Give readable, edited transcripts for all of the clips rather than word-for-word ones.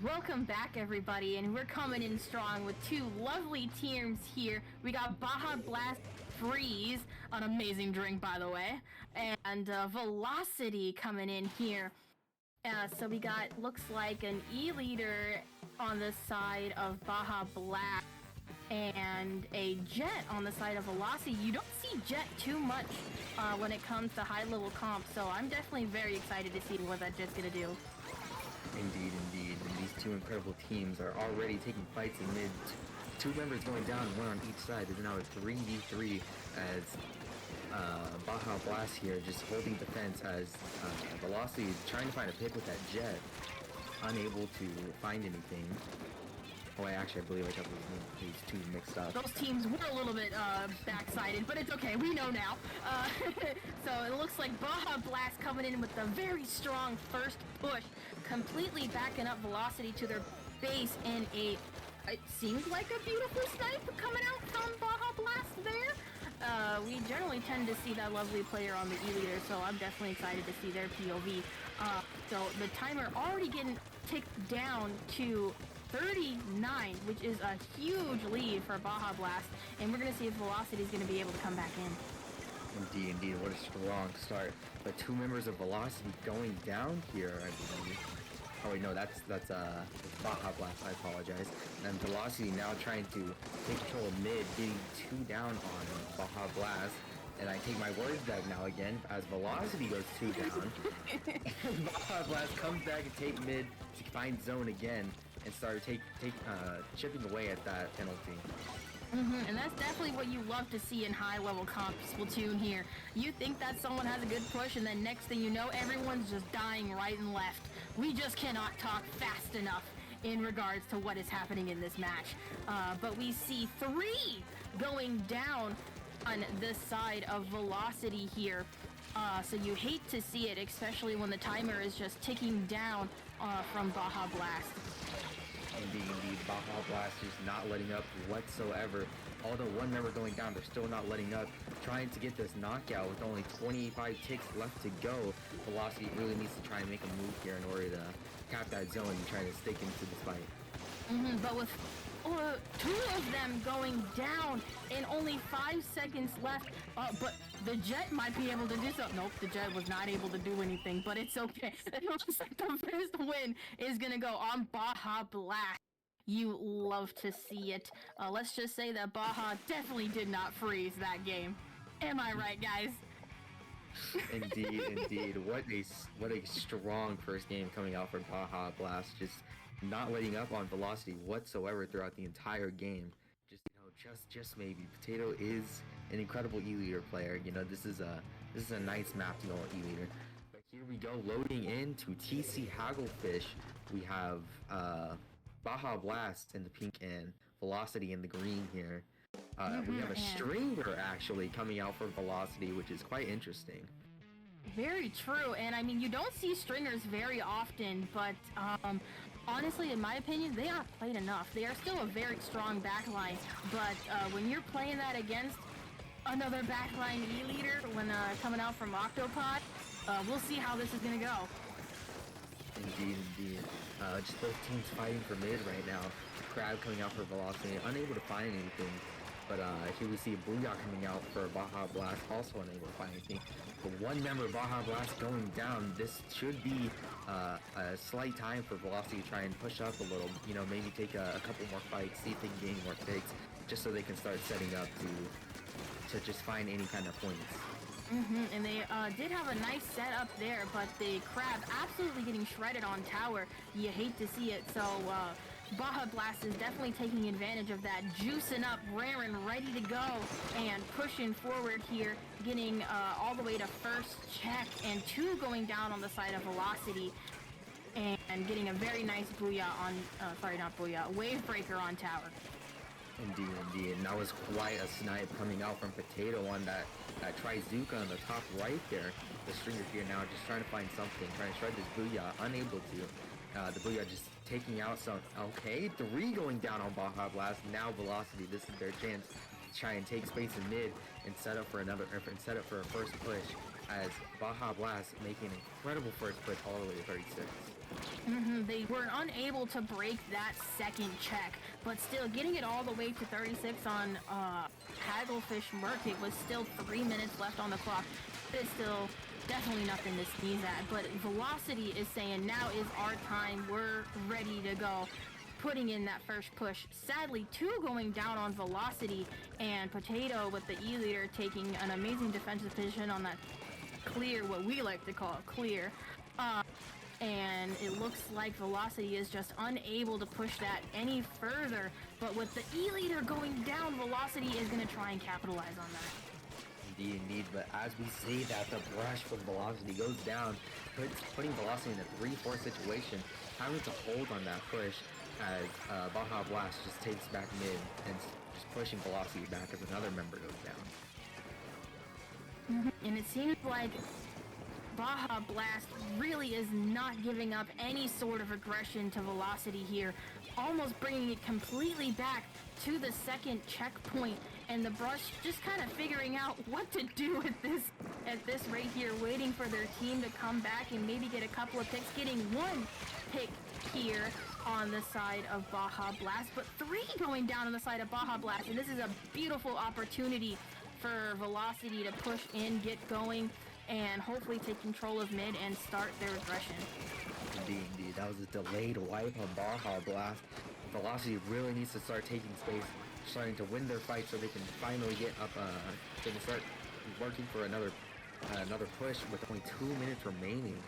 Welcome back, everybody, and we're coming in strong with two lovely teams here. We got Baja Blast Freeze, an amazing drink, by the way, and Velocity coming in here. So we got, looks like an E-Leader on the side of Baja Blast and a Jet on the side of Velocity. You don't see Jet too much when it comes to high-level comp, so I'm definitely very excited to see what that Jet's going to do. Indeed. And these two incredible teams are already taking fights in mid. Two members going down, one on each side. There's now a 3v3 as Baja Blast here just holding defense as Velocity is trying to find a pick with that Jet. Unable to find anything. Oh, I believe I got these two mixed up. Those teams were a little bit backsided, but it's okay. We know now. So it looks like Baja Blast coming in with a very strong first push, completely backing up Velocity to their base in a... It seemed like a beautiful snipe coming out from Baja Blast there. We generally tend to see that lovely player on the E-Leader, so I'm definitely excited to see their POV. So the timer already getting ticked down to 39, which is a huge lead for Baja Blast, and we're going to see if Velocity is going to be able to come back in. Indeed, what a strong start. But two members of Velocity going down here, I believe. Oh wait, no, that's Baja Blast, I apologize. And Velocity now trying to take control of mid, getting two down on Baja Blast. And I take my words back now again, as Velocity goes two down. Baja Blast comes back and take mid to find zone again and start chipping away at that penalty. And that's definitely what you love to see in high-level comp Splatoon here. You think that someone has a good push, and then next thing you know, everyone's just dying right and left. We just cannot talk fast enough in regards to what is happening in this match. But we see 3 going down on this side of Velocity here. So you hate to see it, especially when the timer is just ticking down from Baja Blast. Indeed, Baja Blast is not letting up whatsoever. Although one member going down, they're still not letting up. Trying to get this knockout with only 25 ticks left to go. Velocity really needs to try and make a move here in order to cap that zone and try to stick into this fight. But with 2 of them going down and only 5 seconds left, but the Jet might be able to do so. Nope, the Jet was not able to do anything, but it's okay. It looks like the first win is gonna go on Baja Blast. You love to see it. Let's just say that Baja definitely did not freeze that game. Am I right, guys? Indeed. What a strong first game coming out for Baja Blast. Just not letting up on Velocity whatsoever throughout the entire game. Just maybe. Potato is an incredible E-Leader player. This is a nice map to go E-Leader. But here we go, loading into TC Hagglefish. We have Baja Blast in the pink and Velocity in the green here. We have a Stringer actually coming out for Velocity, which is quite interesting. Very true, and I mean, you don't see Stringers very often, but honestly, in my opinion, they aren't played enough. They are still a very strong backline, but when you're playing that against another backline E-Leader when coming out from Octopod, we'll see how this is going to go. Indeed. Just both teams fighting for mid right now. Crab coming out for Velocity, unable to find anything. But here we see a Booyah coming out for Baja Blast, also unable to find anything. But one member of Baja Blast going down. This should be a slight time for Velocity to try and push up a little. Maybe take a couple more fights, see if they can gain more picks, just so they can start setting up to just find any kind of points. And they did have a nice setup there, but the Crab absolutely getting shredded on tower. You hate to see it, so Baja Blast is definitely taking advantage of that, juicing up, raring, ready to go, and pushing forward here, getting all the way to first check, and 2 going down on the side of Velocity, and getting a very nice Booyah on, Wave Breaker on tower. Indeed. And that was quite a snipe coming out from Potato on that Trizuka on the top right there. The Stringer here now just trying to find something, trying to shred this Booyah, unable to. The Booyah just taking out some. Okay, 3 going down on Baja Blast. Now Velocity, this is their chance to try and take space in mid and set up for a first push. as Baja Blast making an incredible first push all the way to 36. They were unable to break that second check, but still getting it all the way to 36 on Hagglefish Market was still 3 minutes left on the clock. It's still definitely nothing to sneeze at, but Velocity is saying now is our time, we're ready to go. Putting in that first push. Sadly, 2 going down on Velocity, and Potato with the E-leader taking an amazing defensive position on that clear, what we like to call clear. And it looks like Velocity is just unable to push that any further, but with the E-leader going down, Velocity is going to try and capitalize on that. Indeed, but as we see that the brush from Velocity goes down, putting Velocity in a 3-4 situation, having to hold on that push as Baja Blast just takes back mid and just pushing Velocity back as another member goes down. And it seems like Baja Blast really is not giving up any sort of aggression to Velocity here, almost bringing it completely back to the second checkpoint, and the Brush just kind of figuring out what to do at this rate here, waiting for their team to come back and maybe get a couple of picks, getting 1 pick here on the side of Baja Blast, but 3 going down on the side of Baja Blast, and this is a beautiful opportunity for Velocity to push in, get going, and hopefully take control of mid and start their aggression. Indeed. That was a delayed wipe on Baja Blast. Velocity really needs to start taking space, starting to win their fight so they can finally get up, they can start working for another push with only 2 minutes remaining.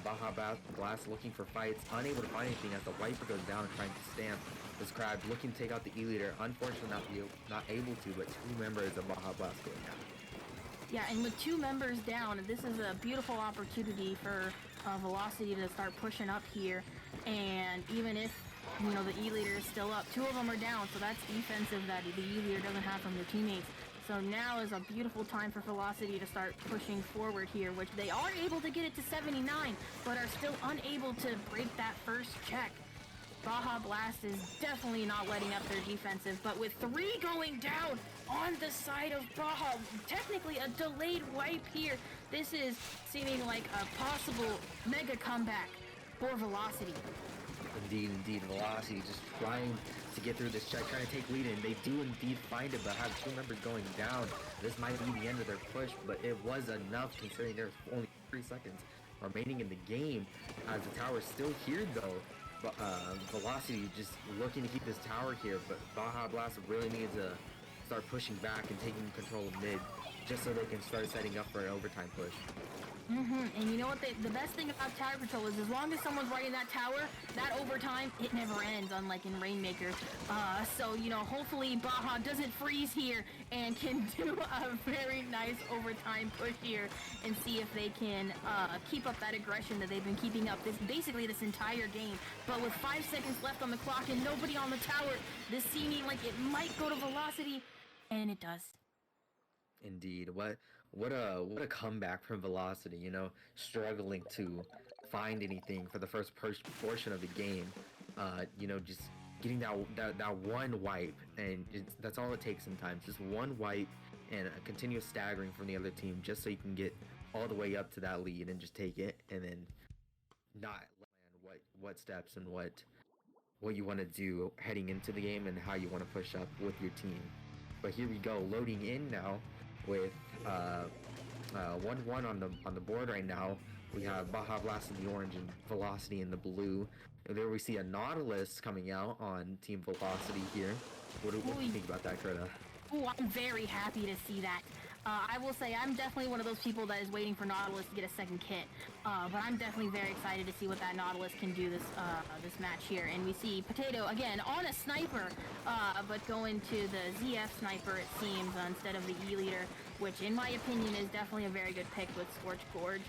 Baja Blast looking for fights, unable to find anything as the wiper goes down, trying to stamp this crab, looking to take out the E-leader. Unfortunately not able to, but 2 members of Baja Blast going down. Yeah, and with 2 members down, this is a beautiful opportunity for Velocity to start pushing up here. And even if, the E-leader is still up, 2 of them are down, so that's defensive that the E-leader doesn't have from their teammates. So now is a beautiful time for Velocity to start pushing forward here, which they are able to get it to 79, but are still unable to break that first check. Baja Blast is definitely not letting up their defensive, but with 3 going down on the side of Baja, technically a delayed wipe here. This is seeming like a possible mega comeback for Velocity. Indeed, Velocity just trying to get through this check, trying to take lead, and they do indeed find it, but have 2 members going down. This might be the end of their push, but it was enough considering there's only 3 seconds remaining in the game, as the tower is still here though. But Velocity just looking to keep this tower here, but Baja Blast really needs to start pushing back and taking control of mid, just so they can start setting up for an overtime push. And you know what? The best thing about tower control is as long as someone's right in that tower, that overtime, it never ends, unlike in Rainmaker. So, hopefully Baja doesn't freeze here and can do a very nice overtime push here and see if they can keep up that aggression that they've been keeping up basically this entire game. But with 5 seconds left on the clock and nobody on the tower, this seeming like it might go to Velocity, and it does. Indeed, what a comeback from Velocity, struggling to find anything for the first portion of the game. Just getting that 1 wipe, and that's all it takes sometimes, just 1 wipe and a continuous staggering from the other team, just so you can get all the way up to that lead and just take it, and then not land what steps and what you want to do heading into the game and how you want to push up with your team. But here we go, loading in now with 1-1 on the board right now. We have Baja Blast in the orange and Velocity in the blue. And there we see a Nautilus coming out on Team Velocity here. What do you think about that, Kurta? Oh, I'm very happy to see that. I will say I'm definitely one of those people that is waiting for Nautilus to get a second kit. But I'm definitely very excited to see what that Nautilus can do this match here. And we see Potato, again, on a sniper, but going to the ZF sniper, it seems, instead of the E-leader, which in my opinion is definitely a very good pick with Scorch Gorge.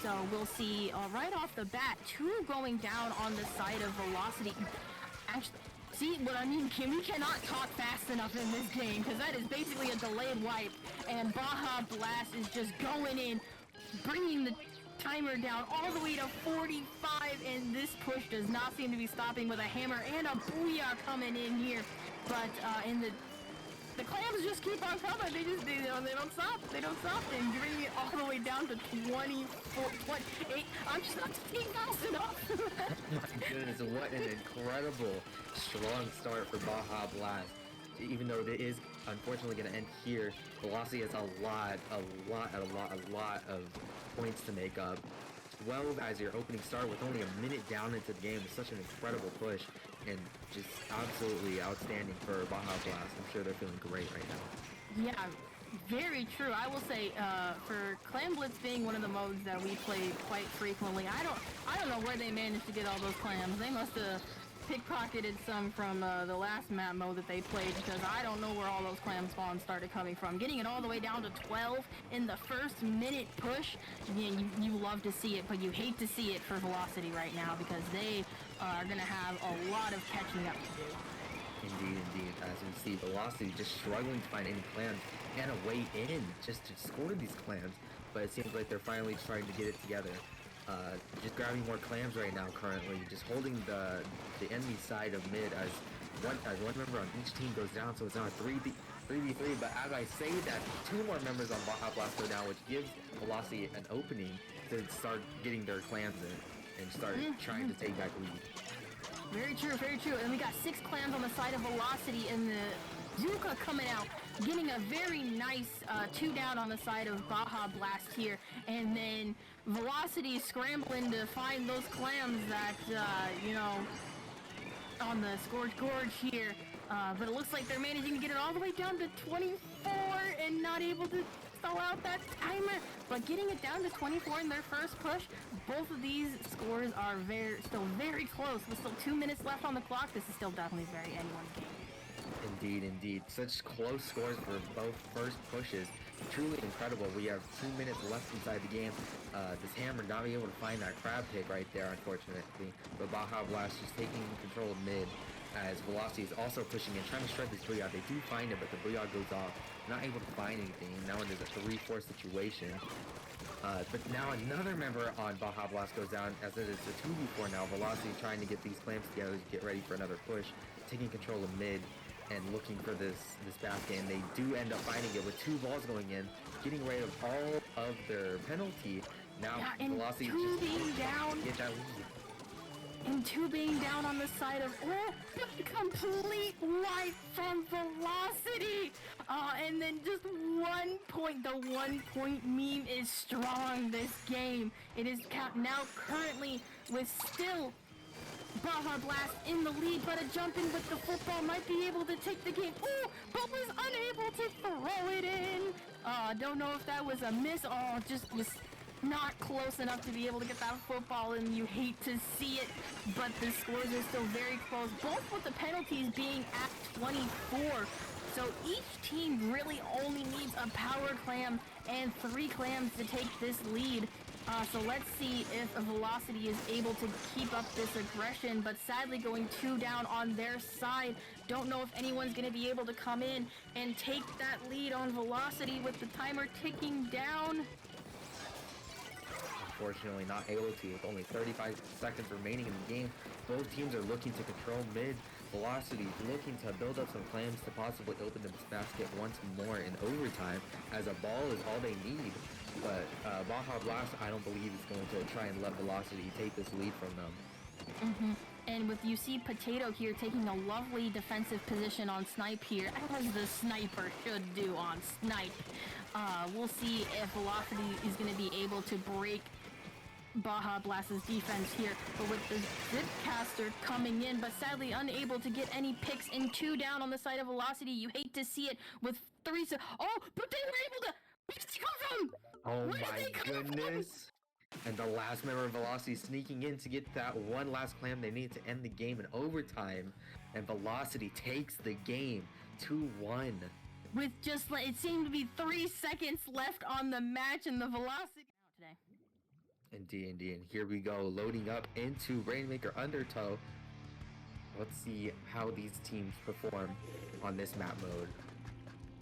So we'll see right off the bat, 2 going down on the side of Velocity. Actually, see what I mean? We cannot talk fast enough in this game, because that is basically a delayed wipe, and Baja Blast is just going in, bringing the timer down all the way to 45, and this push does not seem to be stopping with a hammer and a booyah coming in here. But in the the clams just keep on coming. They don't stop. They don't stop. And bringing it all the way down to 24, 28. I'm just not taking fast enough. My goodness, what an incredible strong start for Baja Blast. Even though it is unfortunately going to end here, Velocity has a lot of points to make up. 12 as your opening start with only a minute down into the game is such an incredible push and just absolutely outstanding for Baja Blast. I'm sure they're feeling great right now. Yeah, very true. I will say, for Clam Blitz being one of the modes that we play quite frequently, I don't know where they managed to get all those clams. They must have pickpocketed some from the last map mode that they played, because I don't know where all those clam spawns started coming from. Getting it all the way down to 12 in the first minute push, you love to see it, but you hate to see it for Velocity right now, because they are going to have a lot of catching up to do. Indeed. As we see, Velocity just struggling to find any clams and a way in just to score these clams, but it seems like they're finally starting to get it together. Just grabbing more clams right now currently, just holding the enemy side of mid as one member on each team goes down, so it's now a 3v3, but as I say that, 2 more members on Baja Blast go down, which gives Velocity an opening to start getting their clams in and start trying to take back lead. Very true. And we got 6 clams on the side of Velocity, and the Zuka coming out, getting a very nice 2 down on the side of Baja Blast here, and then Velocity scrambling to find those clams that, on the Scourge Gorge here, but it looks like they're managing to get it all the way down to 24 and not able to throw out that timer, but getting it down to 24 in their first push. Both of these scores are still very close. With still 2 minutes left on the clock, this is still definitely very anyone's game. Indeed. Such close scores for both first pushes. Truly incredible. We have 2 minutes left inside the game. This Hammer not being able to find that crab pick right there, unfortunately. But Baja Blast just taking control of mid as Velocity is also pushing in, trying to shred this Booyah. They do find it, but the Booyah goes off. Not able to find anything. Now there's a 3-4 situation. But now another member on Baja Blast goes down, as it is a 2v4 now. Velocity trying to get these clams together to get ready for another push. Taking control of mid and looking for this basket, and they do end up finding it with 2 balls going in, getting rid of all of their penalty. Now Velocity just being down. Get that lead. And 2 being down on the side of complete wipe from Velocity. And then just 1 point. The 1 point meme is strong this game. It is now currently with still Baja Blast in the lead, but a jump in with the football might be able to take the game. Ooh, but was unable to throw it in. Don't know if that was a miss. Just was not close enough to be able to get that football, and you hate to see it, but the scores are still very close, both with the penalties being at 24. So each team really only needs a power clam and 3 clams to take this lead. So let's see if Velocity is able to keep up this aggression, but sadly going 2 down on their side. Don't know if anyone's going to be able to come in and take that lead on Velocity with the timer ticking down. Unfortunately not able to, with only 35 seconds remaining in the game. Both teams are looking to control mid. Velocity looking to build up some clams to possibly open this basket once more in overtime, as a ball is all they need. But Baja Blast, I don't believe, is going to try and let Velocity take this lead from them. And with Potato here taking a lovely defensive position on Snipe here, as the sniper should do on Snipe. We'll see if Velocity is going to be able to break Baja Blast's defense here, but with the Zipcaster coming in, but sadly unable to get any picks, in 2 down on the side of Velocity. You hate to see it with 3. But they were able to. Where did he come from? Oh my goodness! And the last member of Velocity sneaking in to get that one last clam they need to end the game in overtime, and Velocity takes the game 2-1. With just it seemed to be 3 seconds left on the match, and the Velocity out today. Indeed. Here we go, loading up into Rainmaker Undertow. Let's see how these teams perform on this map mode.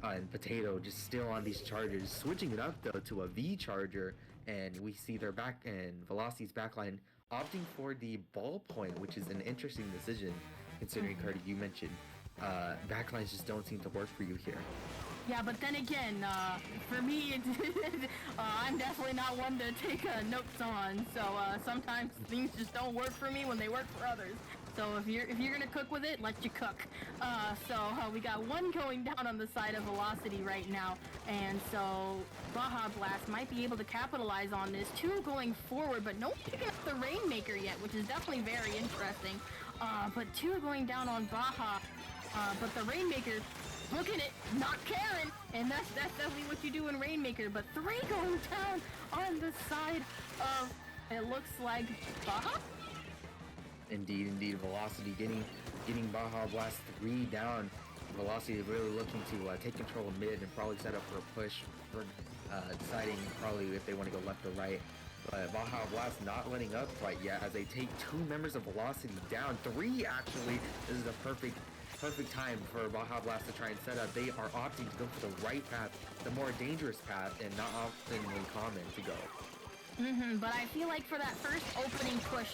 And Potato just still on these chargers, switching it up though to a V charger, and we see their back and Velocity's backline opting for the ballpoint, which is an interesting decision considering, Cardi, you mentioned backlines just don't seem to work for you here. Yeah, but then again, for me, I'm definitely not one to take notes on. So sometimes things just don't work for me when they work for others. So if you're gonna cook with it, let you cook. We got one going down on the side of Velocity right now, and so Baja Blast might be able to capitalize on this. Two going forward, but no picking up the Rainmaker yet, which is definitely very interesting. But two going down on Baja. But the Rainmaker, look at it, not caring, and that's definitely what you do in Rainmaker. But three going down on the side of, it looks like Baja? Indeed, Velocity getting Baja Blast 3 down. Velocity really looking to take control of mid and probably set up for a push, for deciding probably if they want to go left or right. But Baja Blast not letting up quite yet as they take two members of Velocity down. Three, actually. This is a perfect time for Baja Blast to try and set up. They are opting to go for the right path, the more dangerous path, and not often common to go. But I feel like for that first opening push,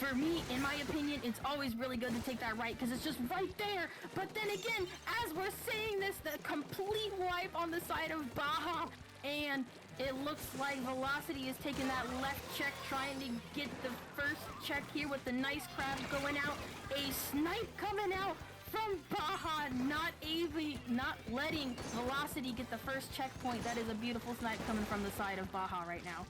for me, in my opinion, it's always really good to take that right because it's just right there. But then again, as we're saying this, the complete wipe on the side of Baja, and it looks like Velocity is taking that left check, trying to get the first check here with the nice crab going out. A snipe coming out from Baja, not letting Velocity get the first checkpoint. That is a beautiful snipe coming from the side of Baja right now.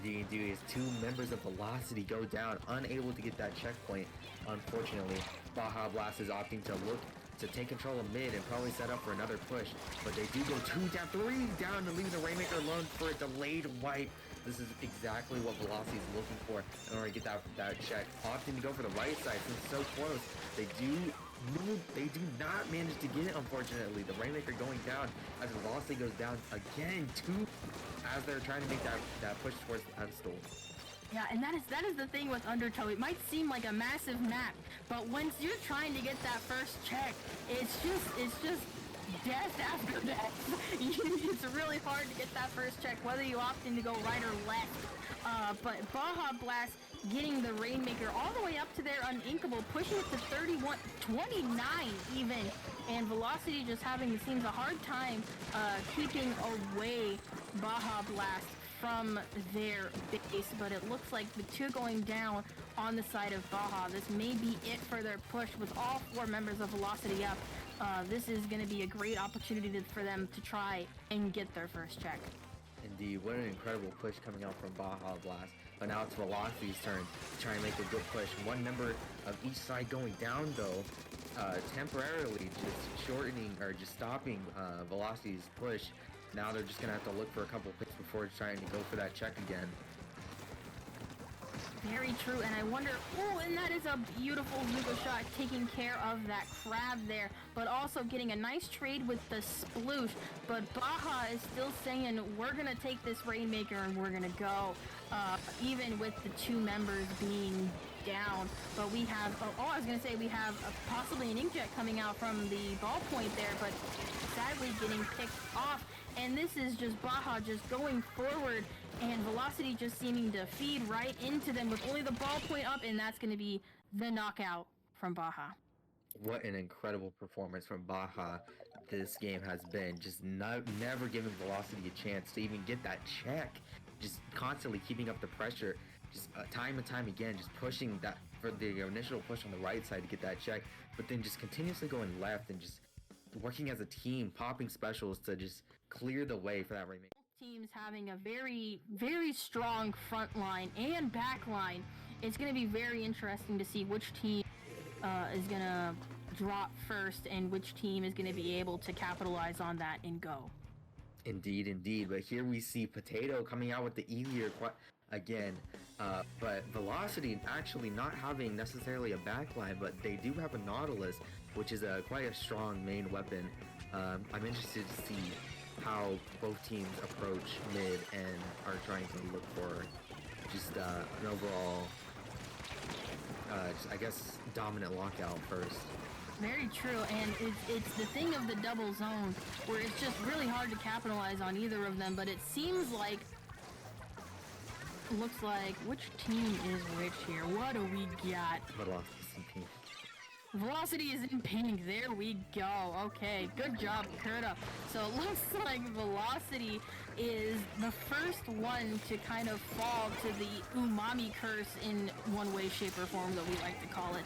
Indeed, as two members of Velocity go down, unable to get that checkpoint. Unfortunately, Baja Blast is opting to look to take control of mid and probably set up for another push. But they do go three down to leave the Rainmaker alone for a delayed wipe. This is exactly what Velocity is looking for in order to get that check. Opting to go for the right side since it's so close. They do not manage to get it, unfortunately. The Rainmaker going down as Velocity goes down again, as they're trying to make that push towards the pedestal. Yeah, and that is the thing with Undertow. It might seem like a massive map, but once you're trying to get that first check, it's just death after death. It's really hard to get that first check, whether you opt in to go right or left. But Baja Blast getting the Rainmaker all the way up to their uninkable, pushing it to 29 even, and Velocity just having, it seems, a hard time keeping away Baja Blast from their base, but it looks like the two going down on the side of Baja. This may be it for their push with all four members of Velocity up. This is going to be a great opportunity for them to try and get their first check. Indeed, what an incredible push coming out from Baja Blast. But now it's Velocity's turn to try and make a good push. One member of each side going down, though, temporarily just shortening or just stopping Velocity's push. Now they're just going to have to look for a couple picks before trying to go for that check again. Very true, and I wonder, and that is a beautiful Zuko shot taking care of that crab there, but also getting a nice trade with the sploosh. But Baja is still saying, we're going to take this Rainmaker and we're going to go, even with the two members being down. But we have, I was going to say, we have possibly an inkjet coming out from the ballpoint there, but sadly getting picked off. And this is just Baja just going forward, and Velocity just seeming to feed right into them with only the ballpoint up, and that's going to be the knockout from Baja. What an incredible performance from Baja this game has been. Just never giving Velocity a chance to even get that check. Just constantly keeping up the pressure. Just time and time again, just pushing that for the initial push on the right side to get that check, but then just continuously going left and just working as a team, popping specials to just clear the way for that Rainmaker. Teams having a very, very strong front line and back line. It's going to be very interesting to see which team is going to drop first and which team is going to be able to capitalize on that and go. Indeed. But here we see Potato coming out with the easier again. But Velocity actually not having necessarily a backline, but they do have a Nautilus, which is quite a strong main weapon. I'm interested to see how both teams approach mid and are trying to look for just an overall, I guess, dominant lockout first. Very true, and it's the thing of the double zone where it's just really hard to capitalize on either of them, but it seems like, looks like, which team is which here? What do we got? Velocity team. Velocity is in pink. There we go. Okay, good job, Kurta. So it looks like Velocity is the first one to kind of fall to the umami curse in one way, shape, or form that we like to call it.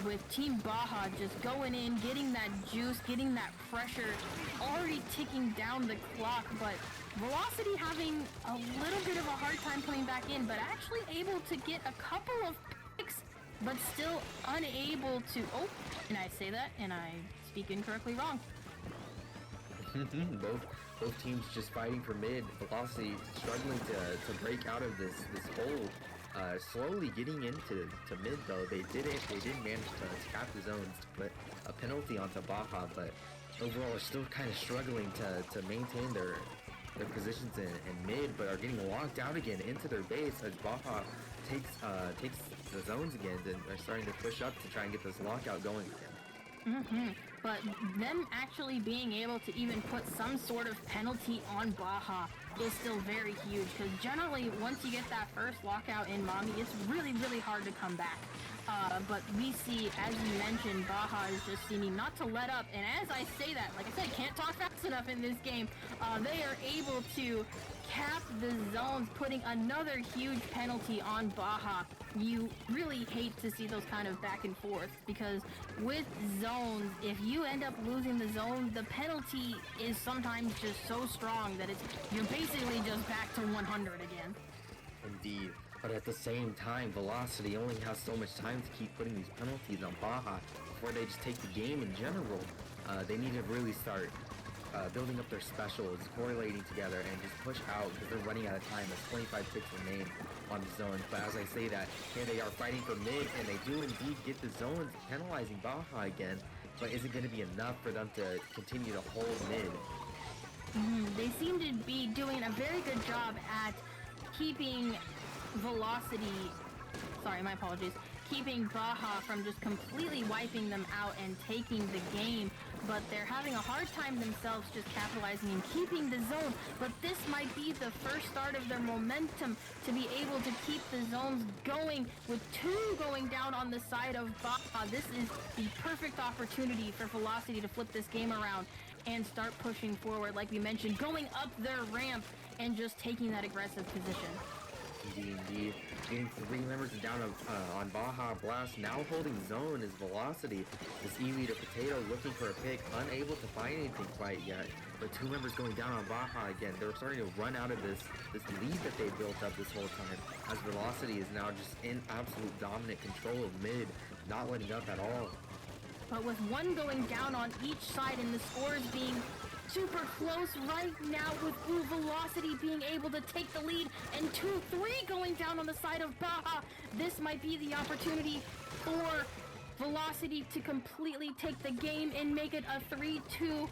With Team Baja just going in, getting that juice, getting that pressure, already ticking down the clock, but Velocity having a little bit of a hard time coming back in, but actually able to get a couple of picks, but still unable to... Oh, and I say that, and I speak incorrectly wrong. both teams just fighting for mid. Velocity struggling to break out of this hole. Slowly getting into mid though. They did manage to cap the zones to put a penalty onto Baja, but overall are still kind of struggling to maintain their positions in mid, but are getting locked out again into their base as Baja takes the zones again and are starting to push up to try and get this lockout going again. But them actually being able to even put some sort of penalty on Baja is still very huge, because generally once you get that first lockout in Mommy, it's really, really hard to come back. But we see, as you mentioned, Baja is just seeming not to let up, and as I say that, like I said, can't talk fast enough in this game, they are able to cap the zones, putting another huge penalty on Baja. You really hate to see those kind of back and forth, because with zones, if you end up losing the zone, the penalty is sometimes just so strong that you're basically just back to 100 again. Indeed. But at the same time, Velocity only has so much time to keep putting these penalties on Baja before they just take the game in general. They need to really start building up their specials, correlating together, and just push out, because they're running out of time. There's 25 ticks remain on the zone. But as I say that, here they are fighting for mid, and they do indeed get the zones, penalizing Baja again. But is it going to be enough for them to continue to hold mid? They seem to be doing a very good job at keeping Velocity, sorry, my apologies, keeping Baja from just completely wiping them out and taking the game, but they're having a hard time themselves just capitalizing and keeping the zone. But this might be the first start of their momentum to be able to keep the zones going, with 2 going down on the side of Baja. This is the perfect opportunity for Velocity to flip this game around and start pushing forward, like we mentioned, going up their ramp and just taking that aggressive position. Indeed. Getting 3 members down on Baja Blast. Now holding zone is Velocity. This Eevee to Potato looking for a pick, unable to find anything quite yet. But 2 members going down on Baja again. They're starting to run out of this lead that they built up this whole time, as Velocity is now just in absolute dominant control of mid, not letting up at all. But with 1 going down on each side and the scores being super close right now, with Velocity being able to take the lead, and 2-3 going down on the side of Baja, this might be the opportunity for Velocity to completely take the game and make it a 3-2.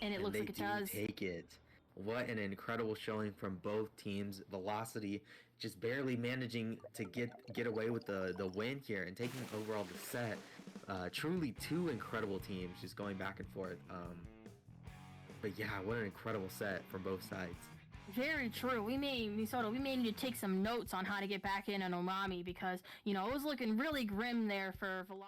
And it looks like it does. Take it. What an incredible showing from both teams. Velocity just barely managing to get away with the win here and taking overall the set. Truly 2 incredible teams just going back and forth. But yeah, what an incredible set from both sides. Very true. We may need to take some notes on how to get back in on Umami, because, you know, it was looking really grim there for Velocity.